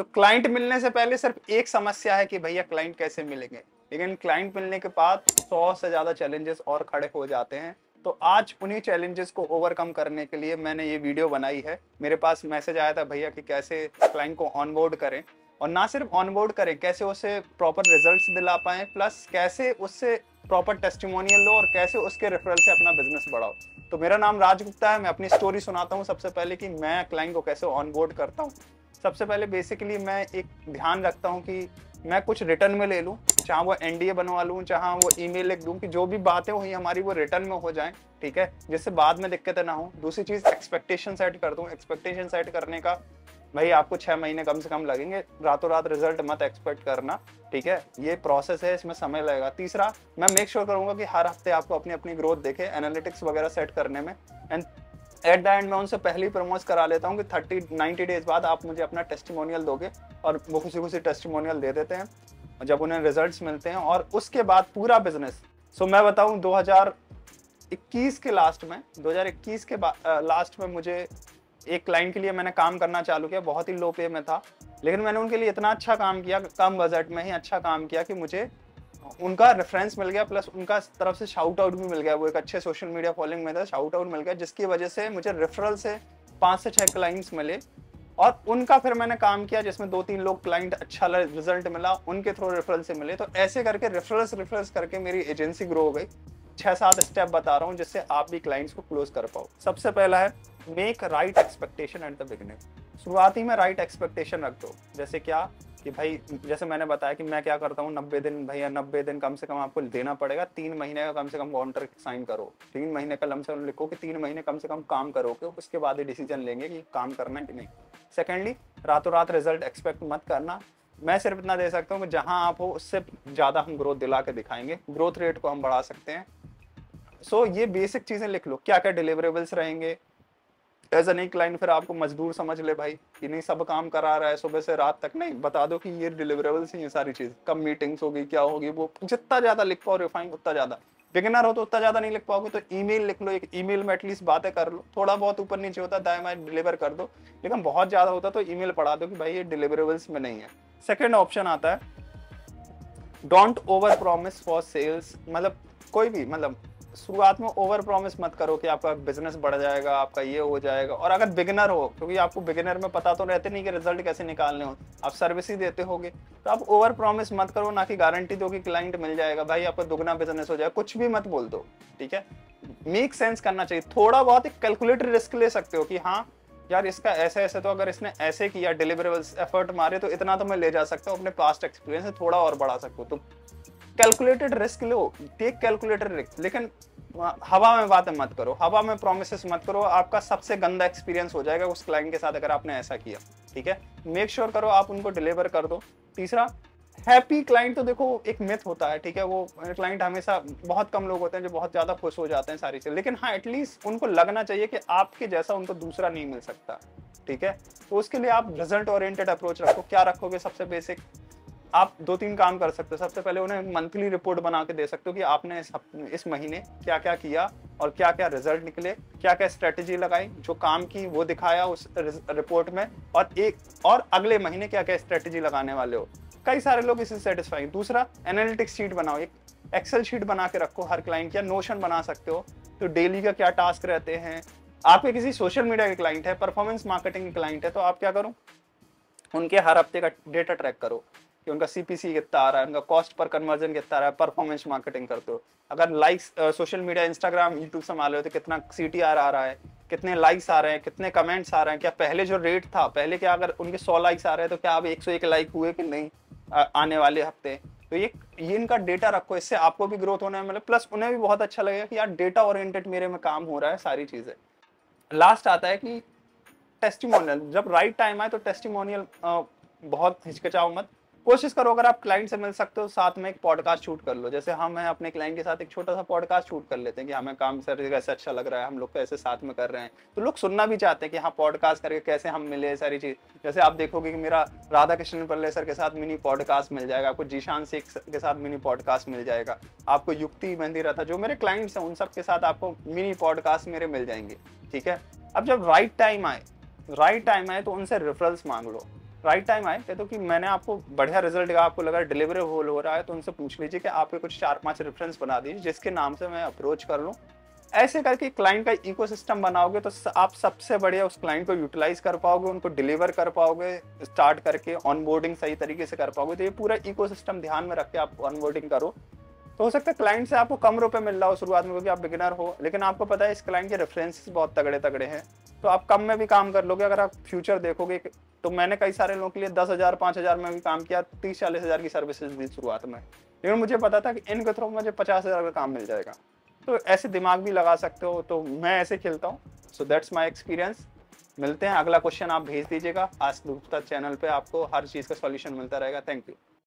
तो क्लाइंट मिलने से पहले सिर्फ एक समस्या है कि भैया क्लाइंट कैसे मिलेंगे, लेकिन क्लाइंट मिलने के बाद 100 से ज्यादा चैलेंजेस और खड़े हो जाते हैं। तो आज उन्हीं चैलेंजेस को ओवरकम करने के लिए मैंने ये वीडियो बनाई है। मेरे पास मैसेज आया था भैया कि कैसे क्लाइंट को ऑनबोर्ड करें, और ना सिर्फ ऑनबोर्ड करें, कैसे उसे प्रॉपर रिजल्ट्स दिला पाएं, प्लस कैसे उससे प्रॉपर टेस्टिमोनियल लो और कैसे उसके रेफरल से अपना बिजनेस बढ़ाओ। तो मेरा नाम राज गुप्ता है। मैं अपनी स्टोरी सुनाता हूँ सबसे पहले कि मैं क्लाइंट को कैसे ऑनबोर्ड करता हूँ। सबसे पहले बेसिकली मैं एक ध्यान रखता हूँ कि मैं कुछ रिटर्न में ले लूँ, चाहे वो एनडीए बनवा लूँ, चाहे वो ईमेल लिख दूँ, कि जो भी बातें हुई हमारी वो रिटर्न में हो जाएं, ठीक है, जिससे बाद में दिक्कतें ना हो। दूसरी चीज एक्सपेक्टेशन सेट कर दूँ। एक्सपेक्टेशन सेट करने का भाई आपको 6 महीने कम से कम लगेंगे, रातों रात रिजल्ट मत एक्सपेक्ट करना, ठीक है, ये प्रोसेस है, इसमें समय लगेगा। तीसरा, मैं मेक श्योर करूंगा कि हर हफ्ते आपको अपनी अपनी ग्रोथ देखे एनालिटिक्स वगैरह सेट करने में, एंड एट द एंड मैं उनसे पहले ही प्रमोट करा लेता हूँ कि 90 डेज बाद आप मुझे अपना टेस्टिमोनियल दोगे, और वो खुशी खुशी टेस्टिमोनियल दे देते हैं जब उन्हें रिजल्ट्स मिलते हैं। और उसके बाद पूरा बिजनेस, सो मैं बताऊं 2021 के लास्ट में, 2021 के लास्ट में मुझे एक क्लाइंट के लिए मैंने काम करना चालू किया। बहुत ही लो पे में था, लेकिन मैंने उनके लिए इतना अच्छा काम किया, कम बजट में ही अच्छा काम किया, कि मुझे उनका रेफरेंस मिल गया, प्लस उनका तरफ से शाउट आउट भी मिल गया। वो एक अच्छे सोशल मीडिया फॉलोइंग में था, शाउट आउट मिल गया, जिसकी वजह से मुझे रेफरल से 5 से 6 क्लाइंट्स मिले, और उनका फिर मैंने काम किया जिसमें 2-3 लोग क्लाइंट अच्छा रिजल्ट मिला, उनके थ्रू रेफरल से मिले। तो ऐसे करके रेफरल्स करके मेरी एजेंसी ग्रो हो गई। 6-7 स्टेप बता रहा हूँ जिससे आप भी क्लाइंट्स को क्लोज कर पाओ। सबसे पहला है make right expectation at the beginning. शुरुआती में राइट एक्सपेक्टेशन रख दो। जैसे क्या कि भाई, जैसे मैंने बताया कि मैं क्या करता हूँ, 90 दिन, भैया 90 दिन कम से कम आपको देना पड़ेगा। 3 महीने का कम से कम कॉन्ट्रैक्ट साइन करो। 3 महीने का लम सम लिखो कि 3 महीने कम से कम काम करोगे, उसके बाद ही डिसीजन लेंगे कि काम करना है कि नहीं। सेकेंडली, रातों रात रिजल्ट एक्सपेक्ट मत करना। मैं सिर्फ इतना दे सकता हूँ कि जहां आप हो उससे ज्यादा हम ग्रोथ दिला के दिखाएंगे, ग्रोथ रेट को हम बढ़ा सकते हैं। सो ये बेसिक चीजें लिख लो, क्या क्या डिलीवरेबल्स रहेंगे। एज अ नई क्लाइंट फिर आपको मजदूर समझ ले भाई, कि नहीं सब काम करा रहा है सुबह से रात तक, नहीं, बता दो कि ये डिलीवरेबल्स हैं, ये सारी चीज, कब मीटिंग्स होगी, क्या होगी, वो जितना ज्यादा लिख पाओ रिफाइन उतना ज्यादा। बिगिनर हो तो उतना ज्यादा नहीं लिख पाओगे, तो ईमेल लिख लो, एक ईमेल में एटलीस्ट बातें कर लो। थोड़ा बहुत ऊपर नीचे होता है दाएं बाएं डिलीवर कर दो, लेकिन बहुत ज्यादा होता तो ईमेल पढ़ा दो कि भाई ये डिलीवरेबल्स में नहीं है। सेकेंड ऑप्शन आता है don't over promise for sales. मतलब कोई भी, मतलब शुरुआत में ओवर प्रॉमिस मत करो कि आपका बिजनेस बढ़ जाएगा, आपका ये हो जाएगा। और अगर बिगिनर हो, क्योंकि आपको बिगिनर में पता तो रहते नहीं कि रिजल्ट कैसे निकालने हो, आप सर्विस ही देते होगे, तो आप ओवर प्रॉमिस मत करो, ना कि गारंटी दो कि क्लाइंट मिल जाएगा, भाई आपका दुगना बिजनेस हो जाएगा, कुछ भी मत बोल दो, ठीक है। मेक सेंस करना चाहिए। थोड़ा बहुत एक कैलकुलेटेड रिस्क ले सकते हो कि हाँ यार इसका ऐसे ऐसे, तो अगर इसने ऐसे किया, डिलीवरेबल्स एफर्ट मारे, तो इतना तो मैं ले जा सकता हूँ, अपने पास्ट एक्सपीरियंस से थोड़ा और बढ़ा सकता हूँ। तो कैलकुलेटेड रिस्क लो, टेक कैलकुलेटेड रिस्क, लेकिन हवा में बातें मत करो, हवा में प्रोमिसेस मत करो। आपका सबसे गंदा एक्सपीरियंस हो जाएगा उस क्लाइंट के साथ अगर आपने ऐसा किया, ठीक है। मेक श्योर करो आप उनको डिलीवर कर दो। तीसरा, हैप्पी क्लाइंट, तो देखो एक मिथ होता है, ठीक है, वो क्लाइंट हमेशा, बहुत कम लोग होते हैं जो बहुत ज्यादा खुश हो जाते हैं सारी चीज, लेकिन हाँ एटलीस्ट उनको लगना चाहिए कि आपके जैसा उनको दूसरा नहीं मिल सकता, ठीक है। तो उसके लिए आप रिजल्ट ओरिएंटेड अप्रोच रखो। क्या रखोगे? सबसे बेसिक आप 2-3 काम कर सकते हो। सबसे पहले उन्हें मंथली रिपोर्ट बना के दे सकते हो कि आपने इस महीने क्या क्या किया और क्या क्या रिजल्ट निकले, क्या क्या स्ट्रेटेजी लगाई, जो काम की वो दिखाया उस रिपोर्ट में, और अगले महीने क्या क्या स्ट्रेटेजी लगाने वाले हो। कई सारे लोग इससे सेटिस्फाई। दूसरा, एनालिटिक्स शीट बनाओ, एक एक्सेल शीट बना के रखो हर क्लाइंट, या नोशन बना सकते हो। तो डेली का क्या टास्क रहते हैं। आपके किसी सोशल मीडिया के क्लाइंट है, परफॉर्मेंस मार्केटिंग के क्लाइंट है, तो आप क्या करो, उनके हर हफ्ते का डेटा ट्रैक करो कि उनका सीपीसी कितना आ रहा है, उनका कॉस्ट पर कन्वर्जन कितना आ रहा है। परफॉर्मेंस मार्केटिंग करते हो, अगर likes social media Instagram YouTube संभाल रहे हो तो कितना सीटीआर आ रहा है, कितने लाइक्स आ रहे हैं, कितने कमेंट्स आ रहे हैं, क्या पहले जो रेट था, पहले क्या अगर उनके 100 लाइक्स आ रहे हैं तो क्या अब 101 लाइक हुए कि नहीं आने वाले हफ्ते। तो ये इनका डेटा रखो, इससे आपको भी ग्रोथ होने में मिले, प्लस उन्हें भी बहुत अच्छा लगेगा कि यार डेटा ओरिएंटेड मेरे में काम हो रहा है, सारी चीजें। लास्ट आता है कि टेस्टिमोनियल, जब राइट टाइम आए तो टेस्टिमोनियल बहुत हिचकिचाओ मत। कोशिश करो अगर आप क्लाइंट से मिल सकते हो, साथ में एक पॉडकास्ट शूट कर लो। जैसे हम हैं अपने क्लाइंट के साथ एक छोटा सा पॉडकास्ट शूट कर लेते हैं कि हमें काम सर कैसे अच्छा लग रहा है, हम लोग कैसे साथ में कर रहे हैं, तो लोग सुनना भी चाहते हैं कि हाँ पॉडकास्ट करके कैसे हम मिले, सारी चीज। जैसे आप देखोगे कि मेरा राधा कृष्ण पल्ले सर के साथ मिनी पॉडकास्ट मिल जाएगा, आपको जीशान शेख के साथ मिनी पॉडकास्ट मिल जाएगा, आपको युक्ति मेहंदी रथा, जो मेरे क्लाइंट्स हैं उन सब के साथ आपको मिनी पॉडकास्ट मेरे मिल जाएंगे, ठीक है। अब जब राइट टाइम आए तो उनसे रेफरल्स मांग लो। राइट टाइम आए, कह दो कि मैंने आपको बढ़िया रिजल्ट दिया, आपको लगा डिलीवरेबल हो रहा है, तो उनसे पूछ लीजिए कि आपके कुछ 4-5 रेफरेंस बना दीजिए जिसके नाम से मैं अप्रोच कर लूँ। ऐसे करके क्लाइंट का इकोसिस्टम बनाओगे तो आप सबसे बढ़िया उस क्लाइंट को यूटिलाइज कर पाओगे, उनको डिलीवर कर पाओगे, स्टार्ट करके ऑनबोर्डिंग सही तरीके से कर पाओगे। तो ये पूरा इकोसिस्टम ध्यान में रख के आप ऑनबोर्डिंग करो, तो हो सकता है क्लाइंट से आपको कम रुपए मिल रहा हो शुरुआत में क्योंकि आप बिगिनर हो, लेकिन आपको पता है इस क्लाइंट के रेफरेंसेस बहुत तगड़े तगड़े हैं, तो आप कम में भी काम कर लोगे। अगर आप फ्यूचर देखोगे तो मैंने कई सारे लोगों के लिए 10,000 5,000 में भी काम किया, 30-40 हज़ार की सर्विसेज दी शुरुआत में, लेकिन मुझे पता था कि इनके थ्रू मुझे 50,000 का काम मिल जाएगा। तो ऐसे दिमाग भी लगा सकते हो, तो मैं ऐसे खेलता हूँ। So that's my experience. मिलते हैं, अगला क्वेश्चन आप भेज दीजिएगा। आस्क गुप्ता चैनल पे आपको हर चीज़ का सॉल्यूशन मिलता रहेगा। Thank you.